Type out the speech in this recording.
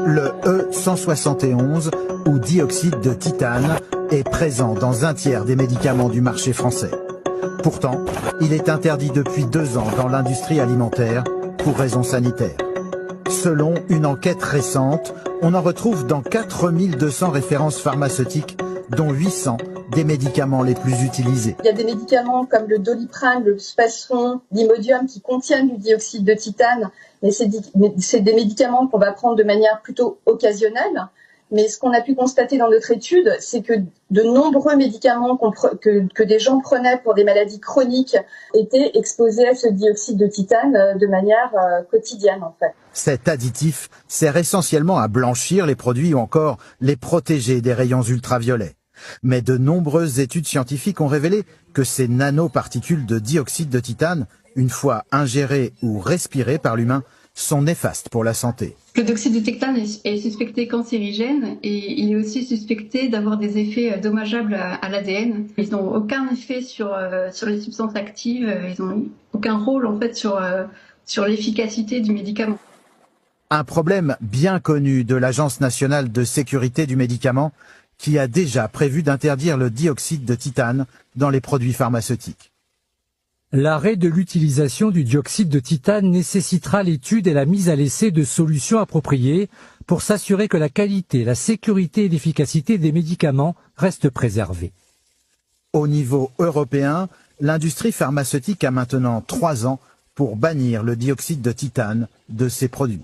Le E171, ou dioxyde de titane, est présent dans un tiers des médicaments du marché français. Pourtant, il est interdit depuis 2 ans dans l'industrie alimentaire pour raisons sanitaires. Selon une enquête récente, on en retrouve dans 4200 références pharmaceutiques, dont 800 des médicaments les plus utilisés. Il y a des médicaments comme le Doliprane, le Spasfon, l'Imodium qui contiennent du dioxyde de titane, mais c'est des médicaments qu'on va prendre de manière plutôt occasionnelle. Mais ce qu'on a pu constater dans notre étude, c'est que de nombreux médicaments que des gens prenaient pour des maladies chroniques étaient exposés à ce dioxyde de titane de manière quotidienne en fait. Cet additif sert essentiellement à blanchir les produits ou encore les protéger des rayons ultraviolets. Mais de nombreuses études scientifiques ont révélé que ces nanoparticules de dioxyde de titane, une fois ingérées ou respirées par l'humain, sont néfastes pour la santé. Le dioxyde de titane est suspecté cancérigène et il est aussi suspecté d'avoir des effets dommageables à l'ADN. Ils n'ont aucun effet sur les substances actives, ils n'ont aucun rôle en fait sur l'efficacité du médicament. Un problème bien connu de l'Agence nationale de sécurité du médicament qui a déjà prévu d'interdire le dioxyde de titane dans les produits pharmaceutiques. L'arrêt de l'utilisation du dioxyde de titane nécessitera l'étude et la mise à l'essai de solutions appropriées pour s'assurer que la qualité, la sécurité et l'efficacité des médicaments restent préservées. Au niveau européen, l'industrie pharmaceutique a maintenant 3 ans pour bannir le dioxyde de titane de ses produits.